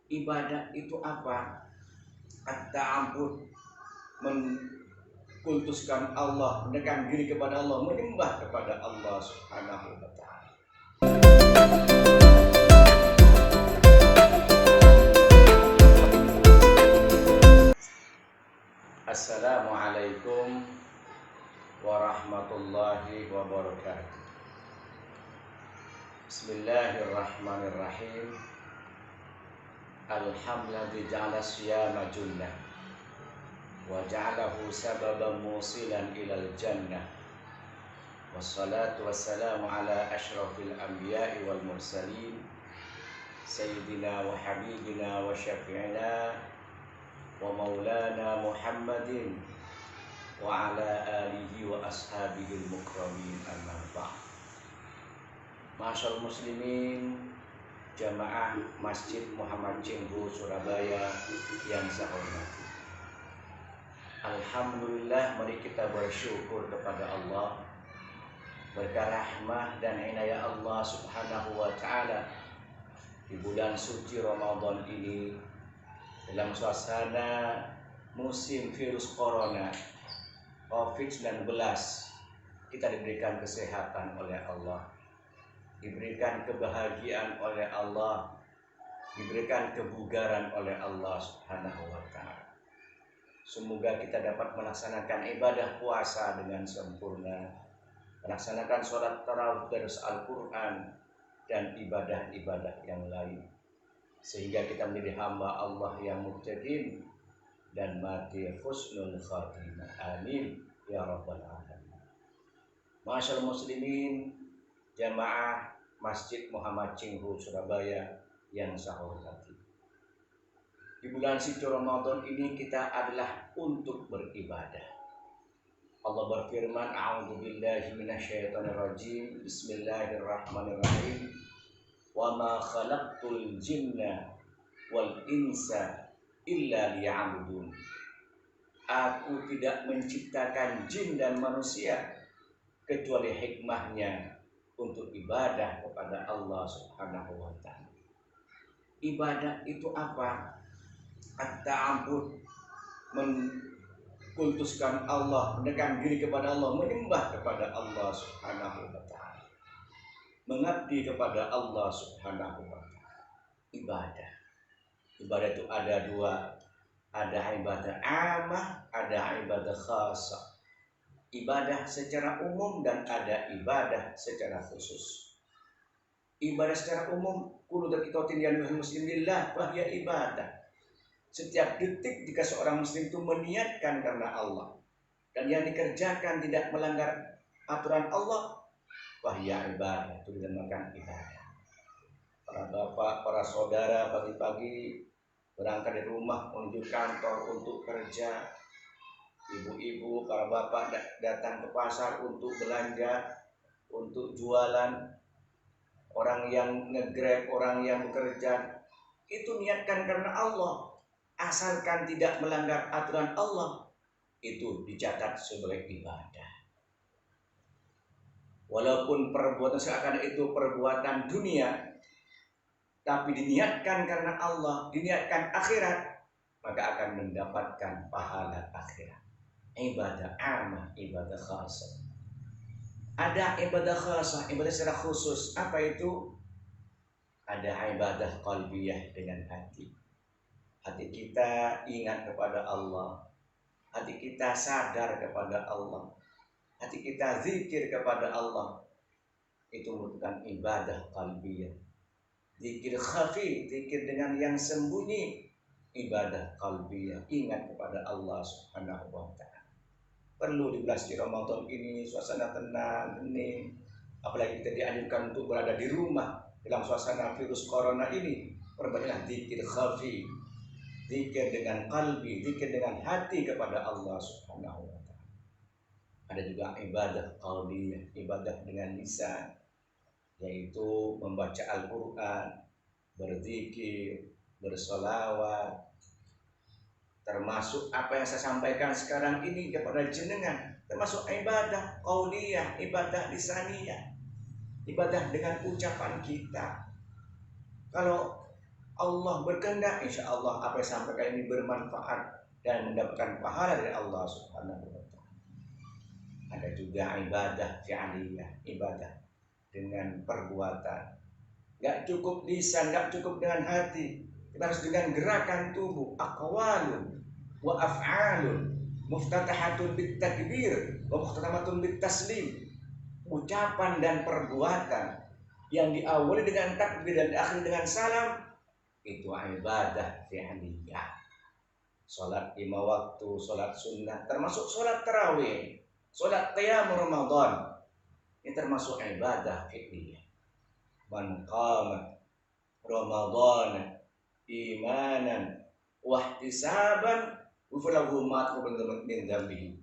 Ibadah itu apa? At-ta'abbud, mengkultuskan Allah, mendekatkan diri kepada Allah, menyembah kepada Allah Subhanahu wa taala. Assalamualaikum warahmatullahi wabarakatuh. Bismillahirrahmanirrahim. Alhamdulillah ja'ala siyama junnah wa ja'alahu sababan musilan ilal jannah. Wassalatu wassalamu ala asyrafil anbiya'i wal mursalin sayyidina wa habibina wa syafi'ina wa maulana Muhammadin wa ala alihi wa ashabihil mukramin, amma ba'd. Masyaallah muslimin, jamaah Masjid Muhammad Cengho Surabaya yang saya hormati. Alhamdulillah, mari kita bersyukur kepada Allah berkah rahmah dan inayah Allah Subhanahu wa taala di bulan suci Ramadan ini, dalam suasana musim virus corona COVID-19, kita diberikan kesehatan oleh Allah, diberikan kebahagiaan oleh Allah, diberikan kebugaran oleh Allah Subhanahu wa taala. Semoga kita dapat melaksanakan ibadah puasa dengan sempurna, melaksanakan sholat tarawih, darus Al-Quran, dan ibadah-ibadah yang lain, sehingga kita menjadi hamba Allah yang muttaqin dan mati husnul khatimah. Amin ya rabbal alamin. Masyaallah muslimin, jamaah Masjid Muhammad Cengho Surabaya yang saya hormati. Di bulan suci Ramadan ini kita adalah untuk beribadah. Allah berfirman, a'udzubillahi minasyaitonirrajim, bismillahirrahmanirrahim, wa ma khalaqtul jinna wal insa illa liya'budun. Aku tidak menciptakan jin dan manusia kecuali hikmahnya untuk ibadah kepada Allah Subhanahu wa taala. Ibadah itu apa? At-ta'abbud, mengkultuskan Allah, mendekatkan diri kepada Allah, menyembah kepada Allah Subhanahu wa taala, mengabdi kepada Allah Subhanahu wa taala. Ibadah itu ada dua, ada ibadah amah, ada ibadah khasah. Ibadah secara umum dan ada ibadah secara khusus. Ibadah secara umum, kullu daqiqatin yanwihi muslim lillah fa hiya ibadah. Setiap detik jika seorang muslim itu meniatkan karena Allah dan yang dikerjakan tidak melanggar aturan Allah, fa hiya ibadah, itu dinamakan ibadah. Para bapak, para saudara pagi-pagi berangkat dari rumah menuju kantor untuk kerja. Ibu-ibu, para bapak datang ke pasar untuk belanja, untuk jualan. Orang yang nge-grab, orang yang bekerja, itu niatkan karena Allah. Asalkan tidak melanggar aturan Allah, itu dicatat sebagai ibadah. Walaupun perbuatan seakan itu perbuatan dunia, tapi diniatkan karena Allah, diniatkan akhirat, maka akan mendapatkan pahala akhirat. Ibadah amah, ibadah khasah. Ada ibadah khasah, ibadah secara khusus. Apa itu? Ada ibadah qalbiyah dengan hati. Hati kita ingat kepada Allah, hati kita sadar kepada Allah, hati kita zikir kepada Allah. Itu merupakan ibadah qalbiyah. Zikir khafi, zikir dengan yang sembunyi, ibadah qalbiyah, ingat kepada Allah Subhanahu wa taala. Perlu di bulan Ramadan ini suasana tenang, hening. Apalagi kita dianjurkan untuk berada di rumah dalam suasana virus corona ini. Perbanyaklah zikir khafi, zikir dengan qalbi, zikir dengan hati kepada Allah Subhanahu wa taala. Ada juga ibadah qauliyah, ibadah dengan lisan, yaitu membaca Al-Qur'an, berzikir, bersolawat, termasuk apa yang saya sampaikan sekarang ini kepada jenengan, termasuk ibadah qauliyah, ibadah lisaniyah, ibadah dengan ucapan kita. Kalau Allah berkehendak, insya Allah apa yang sampaikan ini bermanfaat dan mendapatkan pahala dari Allah Subhanahu wa Ta'ala. Ada juga ibadah fi'aliyah, ibadah dengan perbuatan. Gak cukup lisan, gak cukup dengan hati. Kita harus dengan gerakan tubuh, aqwalun wa af'alun, muftatahatun bit takbir wa muhtatamatun bit taslim. Ucapan dan perbuatan yang diawali dengan takbir dan diakhiri dengan salam, itu ibadah fi'liyah. Salat 5 waktu, salat sunnah, termasuk salat tarawih, salat qiyam Ramadan, ini termasuk ibadah fi'liyah. Man qama Ramadan imanan wa ihtisaban ghufira lahu ma taqaddama min dzambihi.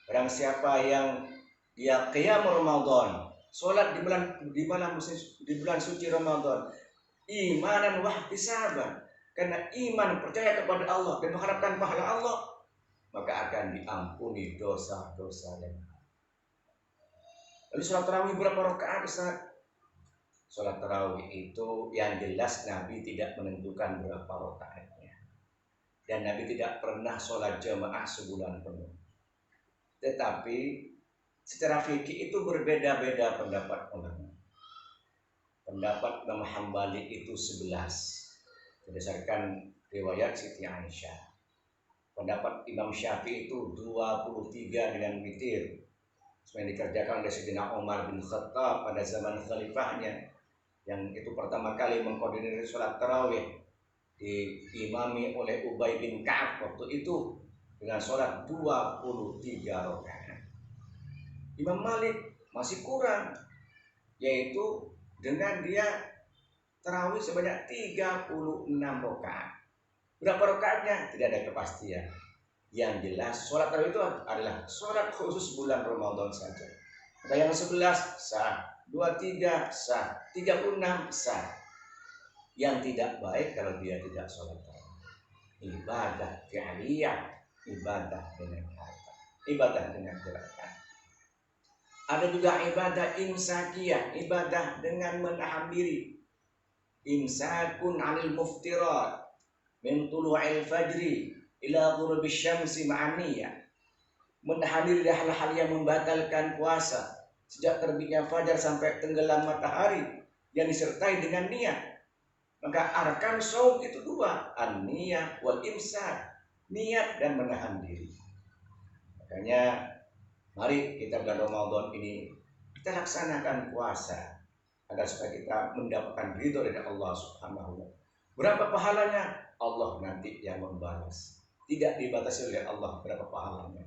Barang siapa yang dia qiyam Ramadan, salat di bulan suci Ramadan, imanan wa ihtisaban, karena iman percaya kepada Allah dan mengharapkan pahala Allah, maka akan diampuni dosa-dosa yang ada. Lalu salat tarawih berapa rakaat, Ustaz? Salat tarawih itu yang jelas Nabi tidak menentukan berapa rakaatnya, dan Nabi tidak pernah sholat jamaah sebulan penuh. Tetapi secara fikih itu berbeda-beda pendapat ulama. Pendapat Imam Hambali itu 11 berdasarkan riwayat Siti Aisyah. Pendapat Imam Syafi'i itu 23 dengan witir, yang dikerjakan oleh Sayyidina Umar bin Khattab pada zaman khalifahnya, yang itu pertama kali mengkoordinir sholat tarawih, diimami oleh Ubay bin Ka'ab waktu itu dengan sholat 23 rakaat. Imam Malik masih kurang, yaitu dengan dia tarawih sebanyak 36 rakaat. Berapa rakaatnya? Tidak ada kepastian. Yang jelas sholat tarawih itu adalah sholat khusus bulan Ramadan saja. Maka yang 11 sah, 23 sah, 36 sah. Yang tidak baik kalau dia tidak sholat tarawih. Ibadah fi'liyah, ibadah dengan kata, ibadah dengan gerakan. Ada juga ibadah imsakiyah, ibadah dengan menahan diri. Imsakun 'anil muftirat min tulu'il fajri ila ghurubi syamsi ma'aniyah. Menahan diri dari hal-hal yang membatalkan puasa sejak terbitnya fajar sampai tenggelam matahari yang disertai dengan niat. Maka arkan shaum itu 2, an-niyah wal imsak, niat dan menahan diri. Makanya mari kita bulan Ramadan ini kita laksanakan puasa agar supaya kita mendapatkan ridho dari Allah Subhanahu wa Ta'ala. Berapa pahalanya? Allah nanti yang membalas. Tidak dibatasi oleh Allah berapa pahalanya.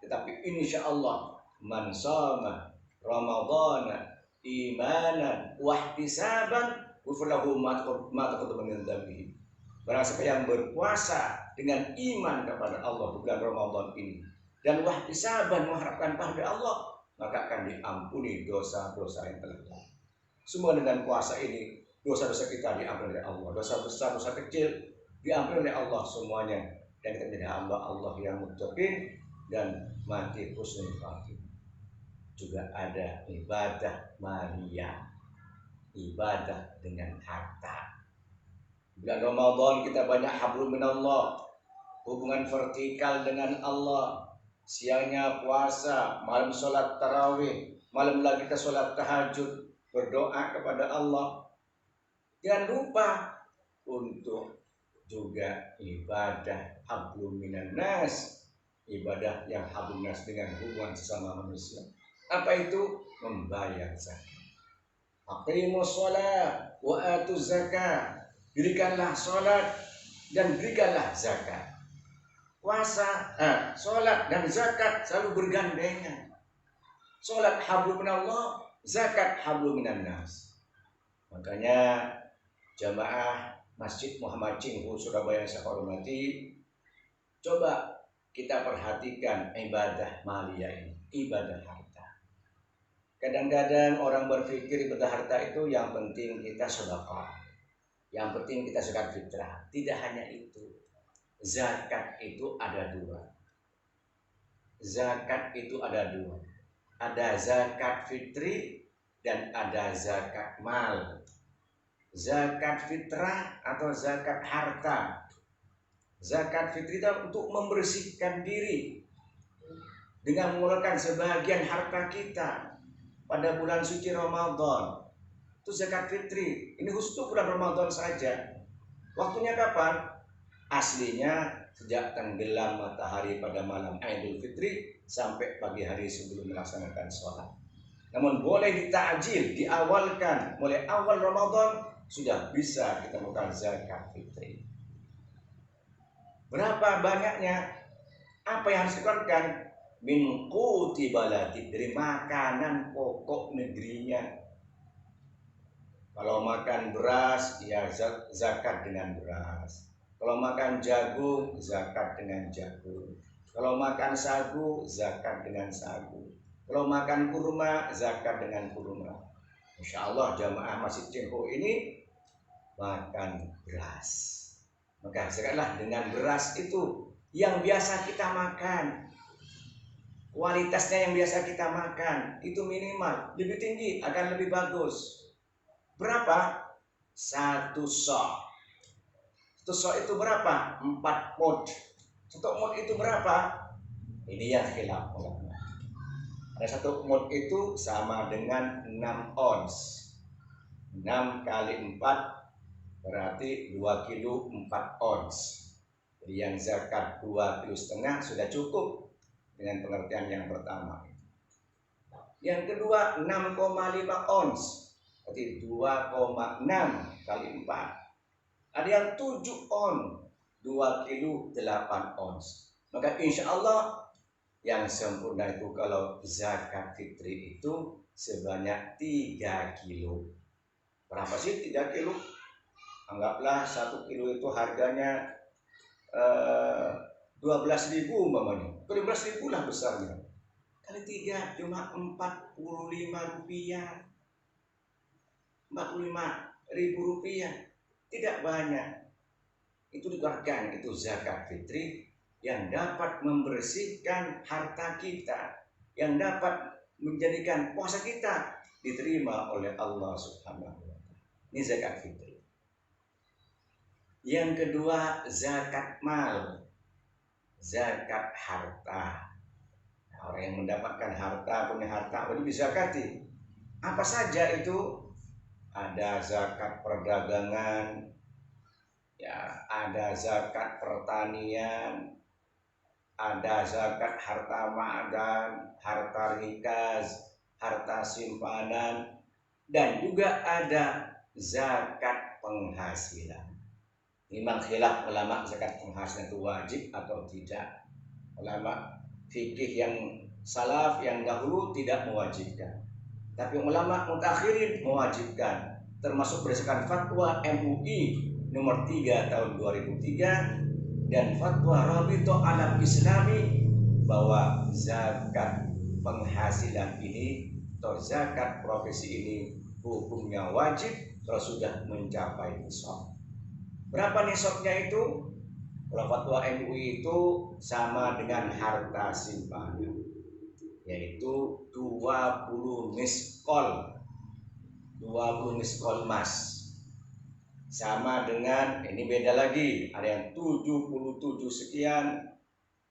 Tetapi insya Allah man shama Ramadhana imanan wa ihtisaban ghufira lahu ma taqaddama min dzambihi. Barang siapa yang berpuasa dengan iman kepada Allah di bulan Ramadan ini dan wahtisaban mengharapkan pahala Allah, maka akan diampuni dosa-dosa yang telah lalu. Semua dengan puasa ini dosa-dosa kita diampuni oleh Allah, dosa besar, dosa kecil diampuni oleh Allah semuanya, dan kita menjadi hamba Allah yang muttaqin dan mati husnul khatimah. Juga ada ibadah maliyah, ibadah dengan harta. Bulan Ramadan kita banyak hablum minallah, hubungan vertikal dengan Allah. Siangnya puasa, malam sholat tarawih, malam lagi kita sholat tahajud, berdoa kepada Allah. Jangan lupa untuk juga ibadah hablum minan nas, ibadah yang hablum nas dengan hubungan sesama manusia. Apa itu? Membayar zakat. Aqimus shalah wa atuz zakat. Dirikanlah sholat dan berikanlah zakat. Puasa, sholat dan zakat selalu bergandengan. Sholat hablum minallah, zakat hablum minan nas. Makanya jamaah Masjid Muhammad Cinghu Surabaya yang saya hormati, coba kita perhatikan ibadah maliyah ini, ibadah harta. Kadang-kadang orang berpikir ibadah harta itu yang penting kita sedekah, yang penting kita zakat fitrah. Tidak hanya itu. Zakat itu ada 2. Zakat itu ada 2. Ada zakat fitri dan ada zakat mal. zakat fitrah atau zakat harta. Zakat fitrah untuk membersihkan diri dengan mengeluarkan sebagian harta kita pada bulan suci Ramadan. Itu zakat fitri. Ini khusus untuk bulan Ramadan saja. Waktunya kapan? Aslinya sejak tenggelam matahari pada malam Idul Fitri sampai pagi hari sebelum melaksanakan sholat. Namun boleh ditakjil, diawalkan mulai awal Ramadan sudah bisa kita melakukan zakat fitri. Berapa banyaknya? Apa yang harus dikeluarkan? Min quti baladi, dari makanan pokok negerinya. Kalau makan beras, ya zakat dengan beras. Kalau makan jagung, zakat dengan jagung. Kalau makan sagu, zakat dengan sagu. Kalau makan kurma, zakat dengan kurma. Insya Allah jamaah Masjid Cengho ini makan beras. Maka zakatlah dengan beras itu yang biasa kita makan. Kualitasnya yang biasa kita makan itu minimal, lebih tinggi akan lebih bagus. Berapa? 1 sok. 1 sok itu berapa? 4 mod. 1 mod itu berapa? Ini yang khilaf ulama. Ada 1 mod itu sama dengan 6 ons. 6 kali 4 berarti 2 kilo 4 ons. Jadi yang zakat 2,5 kilo sudah cukup dengan pengertian yang pertama. Yang kedua 6,5 ons. Berarti 2,6 kali 4. Ada yang 7 on. 2 kilo 8 ons. Maka insya Allah yang sempurna itu kalau zakat fitri itu sebanyak 3 kilo. Berapa sih 3 kilo? Anggaplah 1 kilo itu harganya 12.000 umpamanya. 12.000 lah besarnya. Kali 3 cuma 45 rupiah. 45.000 rupiah. Tidak banyak. Itu dikeluarkan, itu zakat fitri yang dapat membersihkan harta kita, yang dapat menjadikan puasa kita diterima oleh Allah Subhanahu wa Ta'ala. Ini zakat fitri. Yang kedua zakat mal, zakat harta. Nah, orang yang mendapatkan harta, punya harta, apa dizakati? Apa saja itu? Ada zakat perdagangan, ya, ada zakat pertanian, ada zakat harta ma'dan, harta rikas, harta simpanan, dan juga ada zakat penghasilan. Memang khilaf ulama zakat penghasilan itu wajib atau tidak. Ulama fikih yang salaf yang dahulu tidak mewajibkan, tapi ulama mutakhirin mewajibkan, termasuk berdasarkan fatwa MUI nomor 3 tahun 2003 dan fatwa Rabithah Alam Islami bahwa zakat penghasilan ini atau zakat profesi ini hukumnya wajib kalau sudah mencapai nisab. Berapa nisabnya itu? Kalau fatwa MUI itu sama dengan harta simpanan, yaitu 20 miskol. 20 miskol emas. Sama dengan, ini beda lagi, ada yang 77 sekian.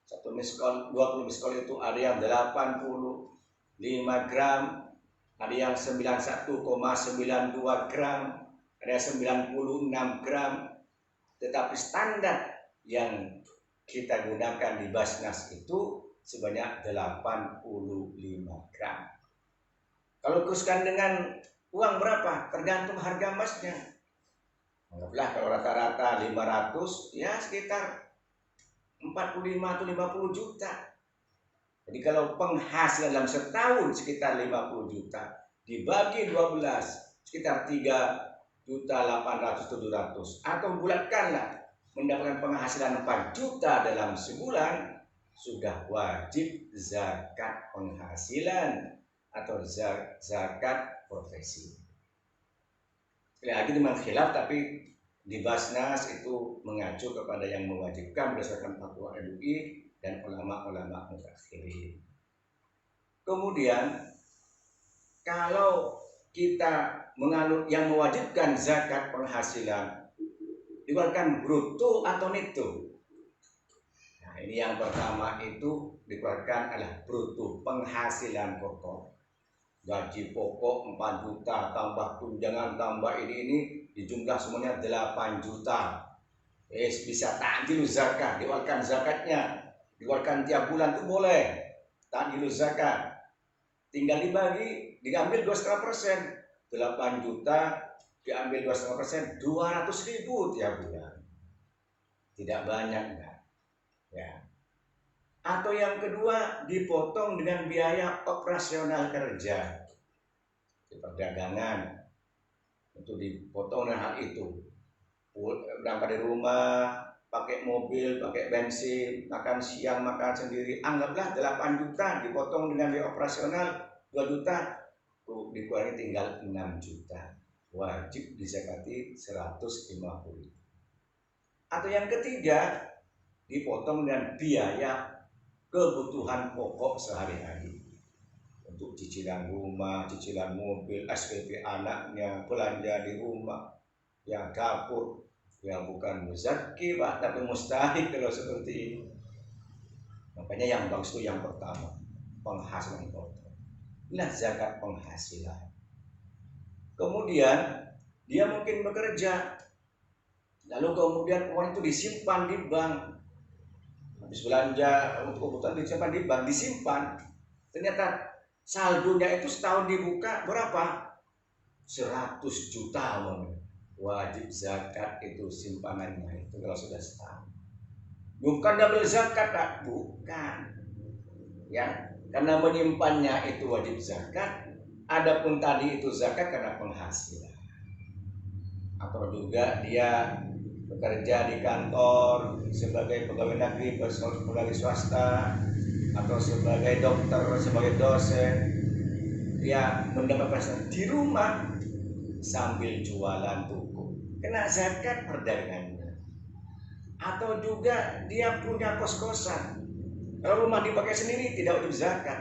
20 miskol itu ada yang 85 gram, ada yang 91,92 gram, ada yang 96 gram. Tetapi standar yang kita gunakan di Basnas itu sebanyak 85 gram. Kalau khususkan dengan uang berapa? Tergantung harga emasnya. Anggaplah kalau rata-rata 500, ya sekitar 45 atau 50 juta. Jadi kalau penghasilan dalam setahun sekitar 50 juta, dibagi 12, sekitar 3.800.700. Atau bulatkanlah, mendapatkan penghasilan 4 juta dalam sebulan, sudah wajib zakat penghasilan atau zakat profesi. Sekali lagi memang khilaf, tapi di Basnas itu mengacu kepada yang mewajibkan berdasarkan fatwa MUI dan ulama-ulama mutakhirin. Kemudian kalau kita menganut yang mewajibkan zakat penghasilan dikeluarkan bruto atau neto? Nah, ini yang pertama itu dikeluarkan adalah bruto, penghasilan pokok. Gaji pokok 4 juta, tambah tunjangan, tambah ini dijumlah semuanya 8 juta. Bisa ta'dil zakat, dikeluarkan zakatnya, dikeluarkan tiap bulan itu boleh. Ta'dil zakat. Tinggal dibagi, diambil 2,5%. 8 juta diambil 2,5%, 200.000 tiap bulan. Tidak banyak, enggak? Ya. Atau yang kedua, dipotong dengan biaya operasional kerja di perdagangan, itu dipotong dengan hal itu. Berangkat dari rumah, pakai mobil, pakai bensin, makan siang, makan sendiri, anggaplah 8 juta dipotong dengan biaya operasional 2 juta, dikurangi tinggal 6 juta. Wajib dizakati 150. Atau yang ketiga, dipotong dengan biaya kebutuhan pokok sehari-hari, untuk cicilan rumah, cicilan mobil, SPP anaknya, belanja di rumah, yang dapur, yang bukan muzaki Pak, tapi mustahil kalau seperti ini. Makanya yang bagus itu yang pertama, penghasilan pokok. Inilah zakat penghasilan. Kemudian dia mungkin bekerja, lalu kemudian uang itu disimpan di bank. Habis belanja untuk kebutuhan disimpan di bank, disimpan. Ternyata saldonya itu setahun dibuka berapa? 100 juta. Wajib zakat itu simpanannya itu kalau sudah setahun. Bukan double zakat, Pak. Bukan. Ya, karena menyimpannya itu wajib zakat. Adapun tadi itu zakat karena penghasilan. Atau juga dia bekerja di kantor sebagai pegawai negeri, pegawai swasta, atau sebagai dokter, sebagai dosen, dia mendapat penghasilan di rumah sambil jualan toko, kena zakat perdagangannya. Atau juga dia punya kos-kosan, kalau rumah dipakai sendiri tidak wajib zakat,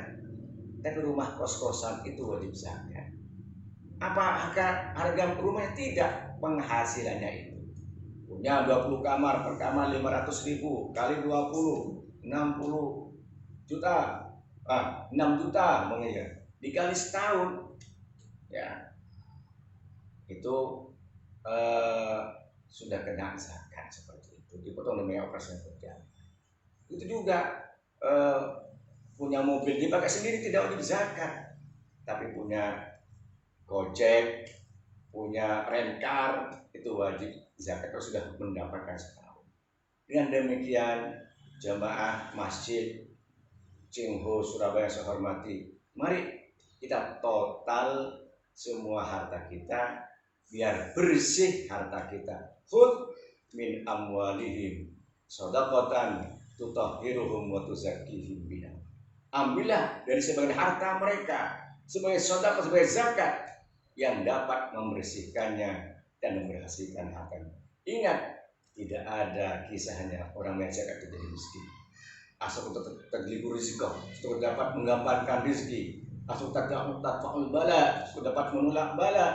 tapi rumah kos-kosan itu wajib zakat. Apa harga rumahnya? Tidak, penghasilannya itu. Punya 20 kamar, per kamar 500.000 kali 20, 60 juta. 6 juta mengira. Dikali setahun. Ya. Itu sudah kena zakat seperti itu. Dipotong demi operasi kerja. Itu juga punya mobil dipakai sendiri tidak wajib zakat. Tapi punya Gojek, punya rencar itu wajib zakat kalau sudah mendapatkan setahun. Dengan demikian, jamaah masjid Cingho Surabaya saya hormati, mari kita total semua harta kita biar bersih harta kita. Khudh min amwalihim shadaqatan tutahhiruhum wa tuzakkihim biha. Ambillah dari sebagian harta mereka sebagai sedekah, sebagai zakat yang dapat membersihkannya dan membersihkan hartanya. Ingat, tidak ada kisahnya orang yang zakat itu jadi miskin. Asal tergelibu rezeki, untuk dapat menggambarkan rezeki. Asal tadfa'ul bala, untuk dapat menolak bala.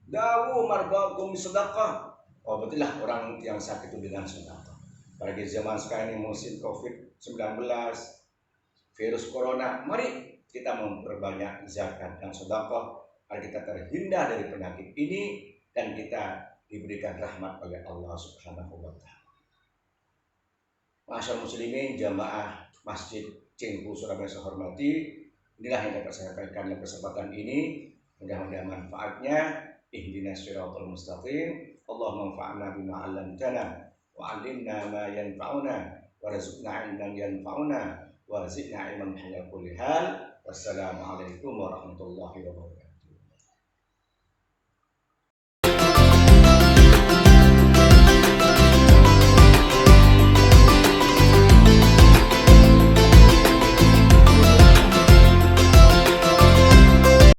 Dawu marbakum sedekah. Oh, betullah orang yang sakit itu dengan sedekah. Apalagi zaman sekarang ini musim COVID-19, virus corona, mari kita memperbanyak zakat dan sedekah agar kita terhindar dari penyakit ini dan kita diberikan rahmat oleh Allah Subhanahu wa taala. Masyaallah muslimin jamaah Masjid Cingho Surabaya saya hormati, inilah yang dapat saya sampaikan dalam kesempatan ini. Mudah-mudahan manfaatnya. Ihdinas siratal mustaqim. Allahumma anfa'na bima 'allamtana wa 'allimna ma yanfa'una warzuqna 'ilman yanfa'una warzuqna 'ilman ala kulli hal. Wassalamualaikum warahmatullahi wabarakatuh.